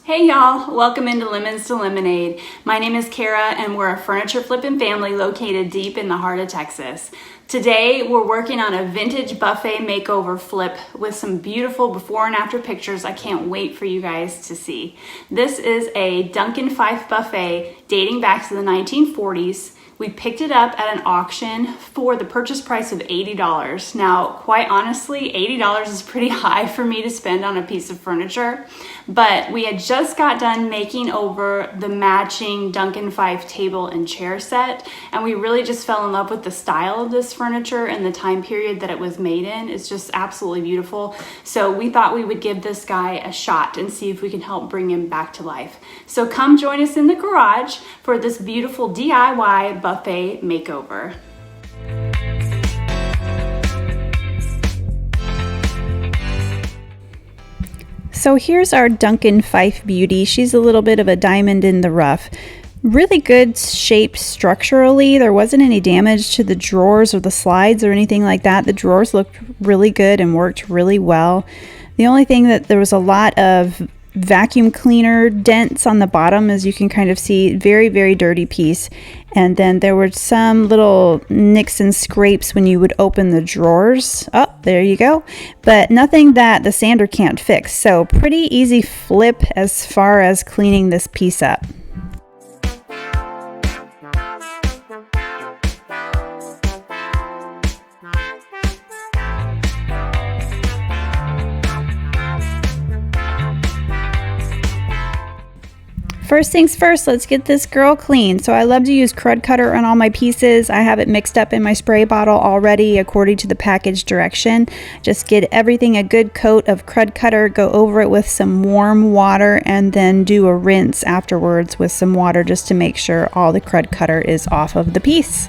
Hey y'all, welcome into Lemons to Lemonade. My name is Kara and we're a furniture flipping family located deep in the heart of Texas. Today we're working on a vintage buffet makeover flip with some beautiful before and after pictures I can't wait for you guys to see. This is a Duncan Fife buffet dating back to the 1940s. We picked it up at an auction for the purchase price of $80. Now, quite honestly, $80 is pretty high for me to spend on a piece of furniture, but we had just got done making over the matching Duncan Fife table and chair set, and we really just fell in love with the style of this furniture and the time period that it was made in. It's just absolutely beautiful. So we thought we would give this guy a shot and see if we can help bring him back to life. So come join us in the garage for this beautiful DIY buffet makeover. So here's our Duncan Fife beauty. She's a little bit of a diamond in the rough. Really good shape structurally. There wasn't any damage to the drawers or the slides or anything like that. The drawers looked really good and worked really well. The only thing that there was a lot of vacuum cleaner dents on the bottom, as you can kind of see. Very, very dirty piece. And then there were some little nicks and scrapes when you would open the drawers. Oh, there you go. But nothing that the sander can't fix. So pretty easy flip as far as cleaning this piece up. First things first, let's get this girl clean. So I love to use crud cutter on all my pieces. I have it mixed up in my spray bottle already according to the package direction. Just get everything a good coat of crud cutter, go over it with some warm water, and then do a rinse afterwards with some water just to make sure all the crud cutter is off of the piece.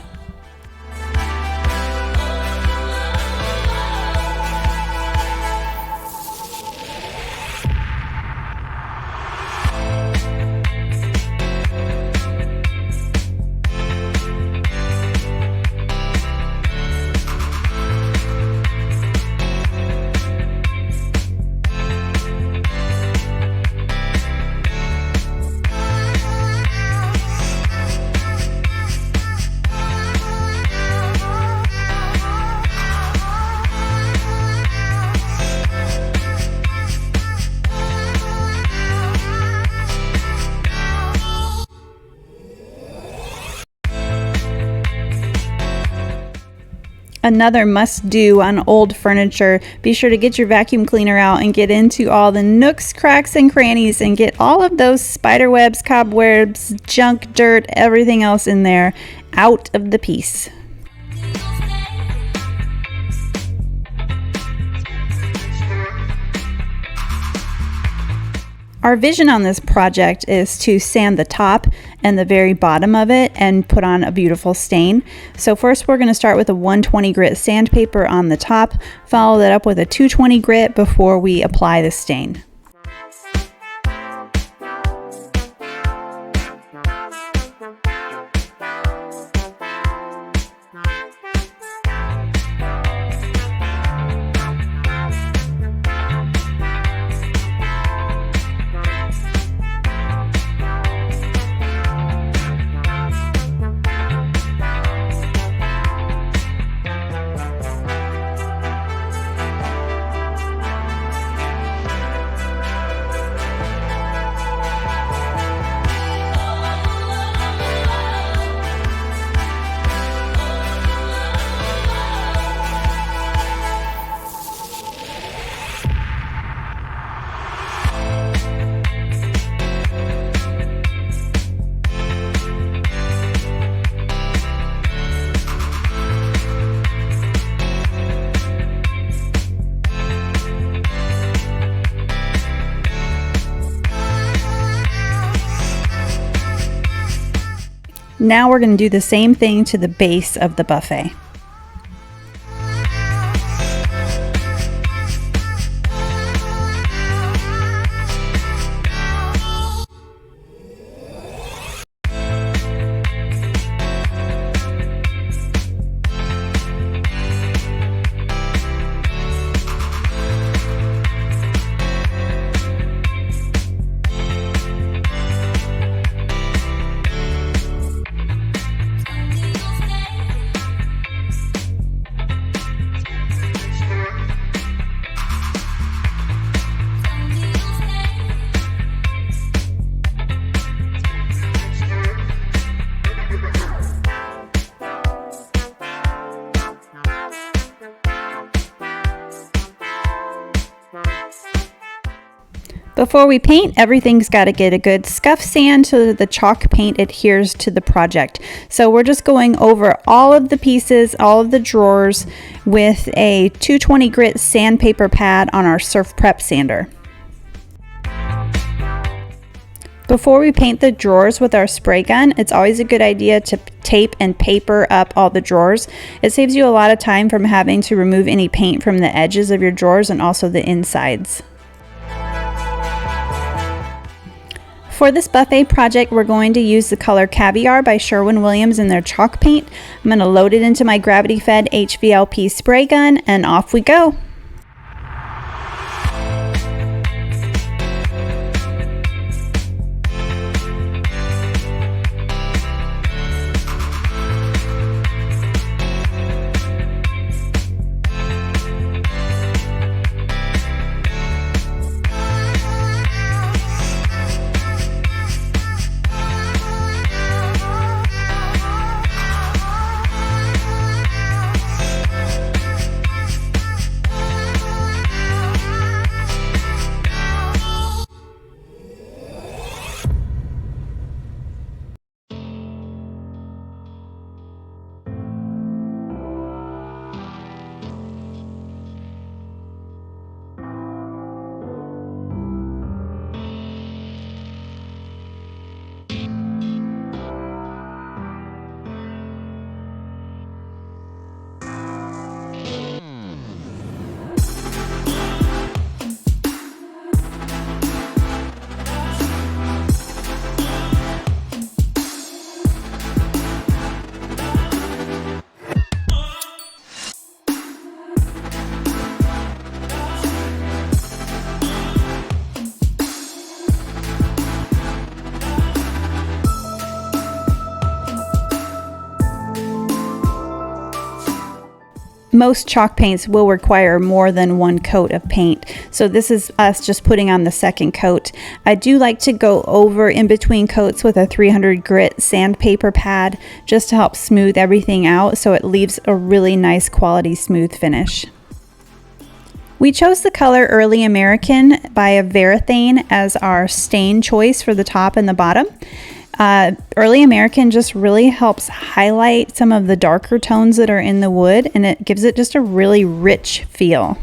Another must-do on old furniture, be sure to get your vacuum cleaner out and get into all the nooks, cracks, and crannies and get all of those spider webs, cobwebs, junk, dirt, everything else in there out of the piece. Our vision on this project is to sand the top and the very bottom of it and put on a beautiful stain. So first we're going to start with a 120 grit sandpaper on the top, follow that up with a 220 grit before we apply the stain. Now we're going to do the same thing to the base of the buffet. Before we paint, everything's got to get a good scuff sand so that the chalk paint adheres to the project. So we're just going over all of the pieces, all of the drawers with a 220 grit sandpaper pad on our Surf Prep sander. Before we paint the drawers with our spray gun, it's always a good idea to tape and paper up all the drawers. It saves you a lot of time from having to remove any paint from the edges of your drawers and also the insides. For this buffet project, we're going to use the color Caviar by Sherwin-Williams in their chalk paint. I'm going to load it into my gravity-fed HVLP spray gun, and off we go. Most chalk paints will require more than one coat of paint, so this is us just putting on the second coat. I do like to go over in between coats with a 300 grit sandpaper pad just to help smooth everything out so it leaves a really nice quality smooth finish. We chose the color Early American by Varathane as our stain choice for the top and the bottom. Early American just really helps highlight some of the darker tones that are in the wood, and it gives it just a really rich feel.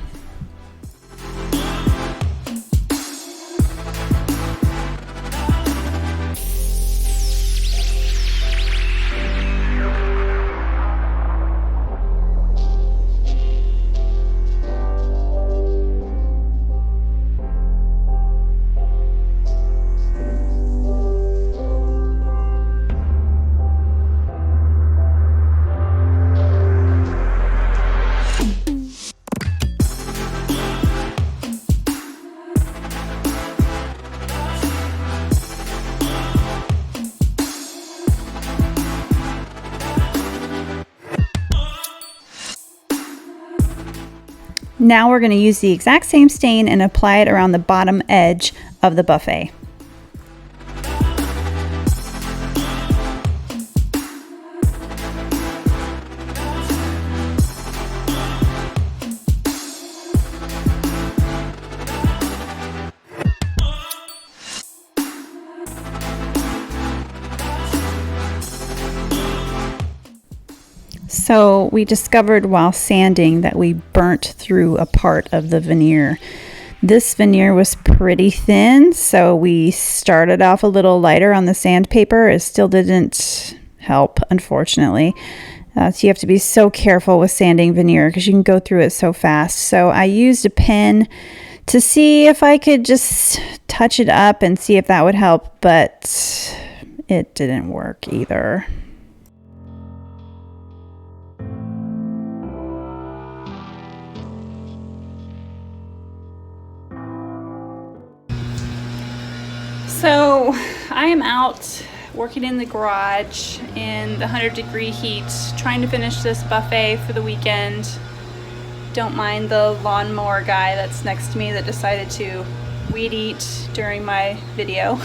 Now we're going to use the exact same stain and apply it around the bottom edge of the buffet. So we discovered while sanding that we burnt through a part of the veneer. This veneer was pretty thin, so we started off a little lighter on the sandpaper. It still didn't help, unfortunately. So you have to be so careful with sanding veneer because you can go through it so fast. So I used a pen to see if I could just touch it up and see if that would help, but it didn't work either. So I am out working in the garage in the 100-degree heat, trying to finish this buffet for the weekend. Don't mind the lawnmower guy that's next to me that decided to weed eat during my video.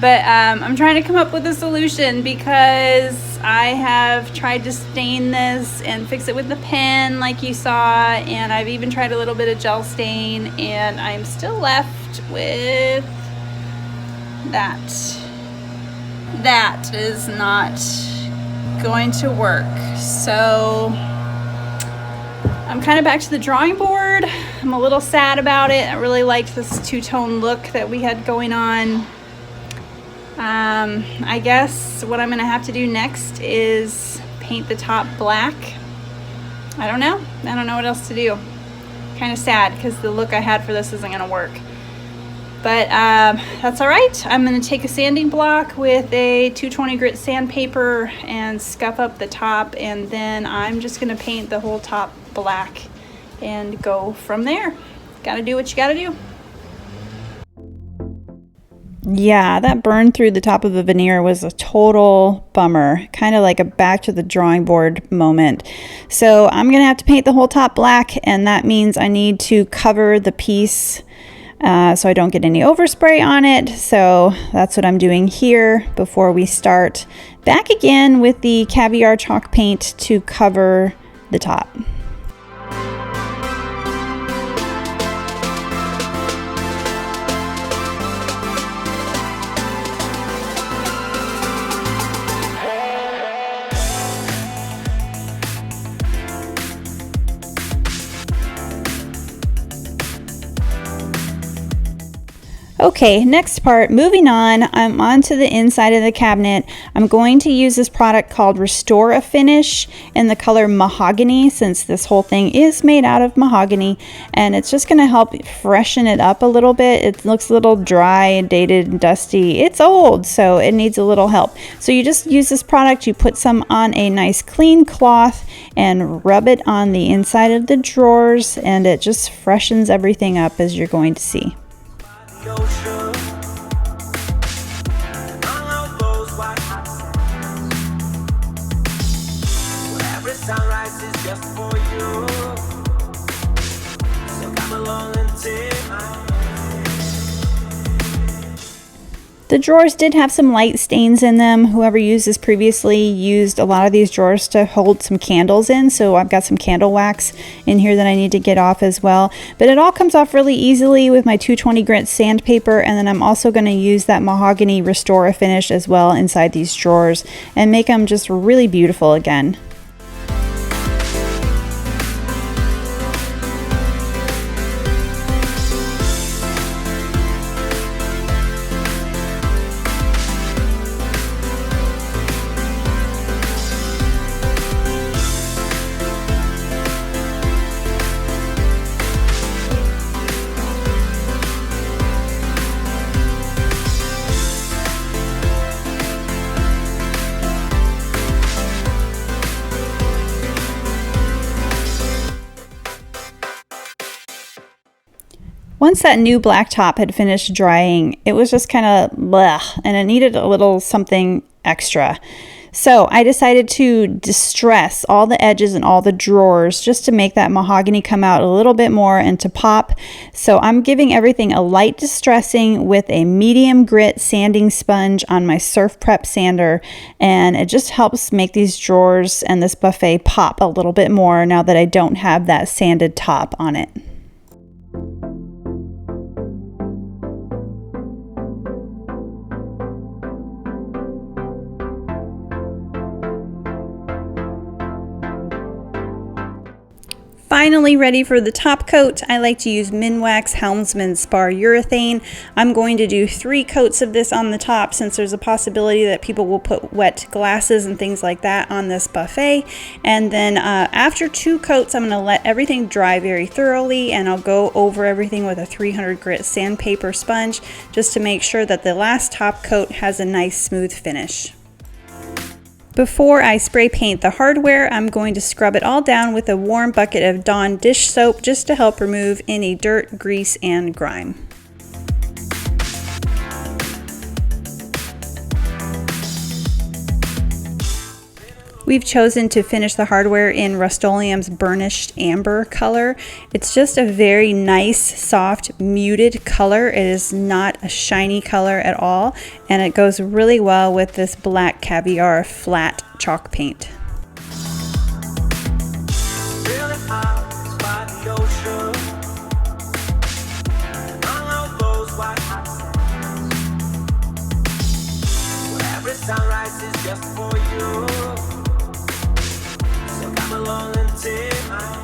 But I'm trying to come up with a solution because I have tried to stain this and fix it with the pen like you saw, and I've even tried a little bit of gel stain, and I'm still left with that. That is not going to work. So I'm kind of back to the drawing board. I'm a little sad about it. I really liked this two-tone look that we had going on. I guess what I'm gonna have to do next is paint the top black. I don't know what else to do. Kind of sad because the look I had for this isn't gonna work. But that's all right. I'm gonna take a sanding block with a 220 grit sandpaper and scuff up the top, and then I'm just gonna paint the whole top black and go from there. Gotta do what you gotta do. Yeah, that burn through the top of the veneer was a total bummer, kind of like a back to the drawing board moment. So I'm gonna have to paint the whole top black, and that means I need to cover the piece so I don't get any overspray on it. So that's what I'm doing here before we start back again with the caviar chalk paint to cover the top. Okay, next part, moving on, I'm on to the inside of the cabinet. I'm going to use this product called Restore a Finish in the color Mahogany, since this whole thing is made out of mahogany, and it's just going to help freshen it up a little bit. It looks a little dry and dated and dusty. It's old, so it needs a little help. So you just use this product, you put some on a nice clean cloth and rub it on the inside of the drawers, and it just freshens everything up, as you're going to see. Sunrise is just for you, so come along and take my hand. The drawers did have some light stains in them. Whoever used this previously used a lot of these drawers to hold some candles in, so I've got some candle wax in here that I need to get off as well. But it all comes off really easily with my 220 grit sandpaper, and then I'm also going to use that Mahogany Restore a Finish as well inside these drawers and make them just really beautiful again. Once that new black top had finished drying, it was just kind of blech, and it needed a little something extra. So I decided to distress all the edges and all the drawers just to make that mahogany come out a little bit more and to pop. So I'm giving everything a light distressing with a medium grit sanding sponge on my Surf Prep sander, and it just helps make these drawers and this buffet pop a little bit more now that I don't have that sanded top on it. Finally ready for the top coat. I like to use Minwax Helmsman Spar Urethane. I'm going to do 3 coats of this on the top, since there's a possibility that people will put wet glasses and things like that on this buffet. And then after 2 coats, I'm going to let everything dry very thoroughly, and I'll go over everything with a 300 grit sandpaper sponge just to make sure that the last top coat has a nice smooth finish. Before I spray paint the hardware, I'm going to scrub it all down with a warm bucket of Dawn dish soap just to help remove any dirt, grease, and grime. We've chosen to finish the hardware in Rust-Oleum's burnished amber color. It's just a very nice, soft, muted color. It is not a shiny color at all, and it goes really well with this black caviar flat chalk paint. Really out by the ocean. And all of those white hot sands. Where every sunrise is just for you. So come along and take my hand.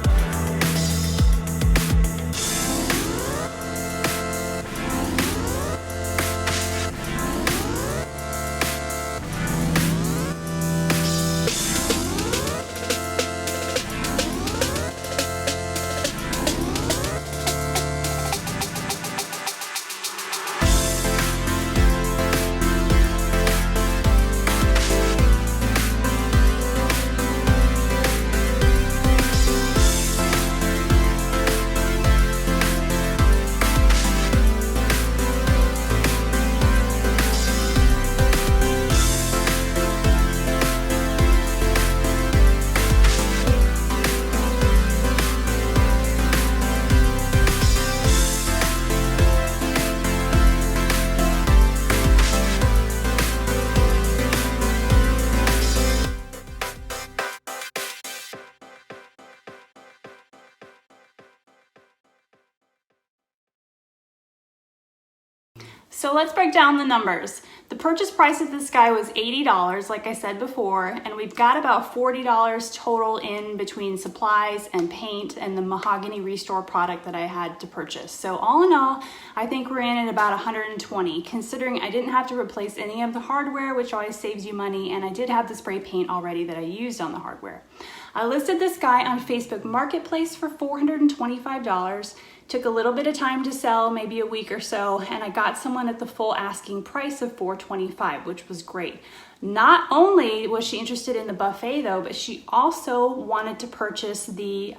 So let's break down the numbers. The purchase price of this guy was $80, like I said before, and we've got about $40 total in between supplies and paint and the mahogany restore product that I had to purchase. So all in all, I think we're in at about $120, considering I didn't have to replace any of the hardware, which always saves you money, and I did have the spray paint already that I used on the hardware. I listed this guy on Facebook Marketplace for $425. Took a little bit of time to sell, maybe a week or so, and I got someone at the full asking price of $425, which was great. Not only was she interested in the buffet though, but she also wanted to purchase the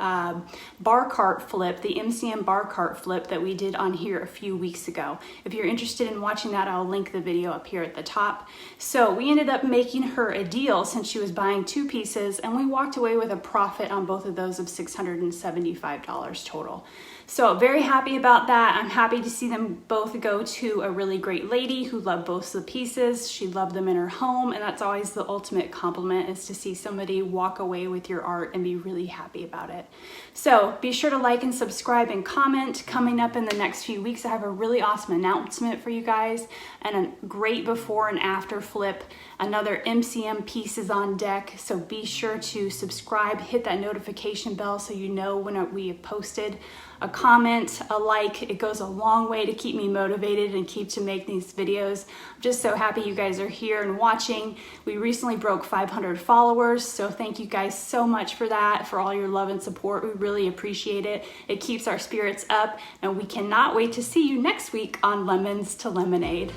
bar cart flip, the MCM bar cart flip that we did on here a few weeks ago. If you're interested in watching that, I'll link the video up here at the top. So we ended up making her a deal since she was buying 2 pieces, and we walked away with a profit on both of those of $675 total. So very happy about that. I'm happy to see them both go to a really great lady who loved both of the pieces. She loved them in her home, and that's always the ultimate compliment, is to see somebody walk away with your art and be really happy about it. So be sure to like and subscribe and comment. Coming up in the next few weeks, I have a really awesome announcement for you guys and a great before and after flip. Another MCM piece is on deck, so be sure to subscribe, hit that notification bell so you know when we have posted. A comment, a like, it goes a long way to keep me motivated and keep to make these videos. I'm just so happy you guys are here and watching. We recently broke 500 followers, so thank you guys so much for that, for all your love and support. We really appreciate it. It keeps our spirits up, and we cannot wait to see you next week on Lemons to Lemonade.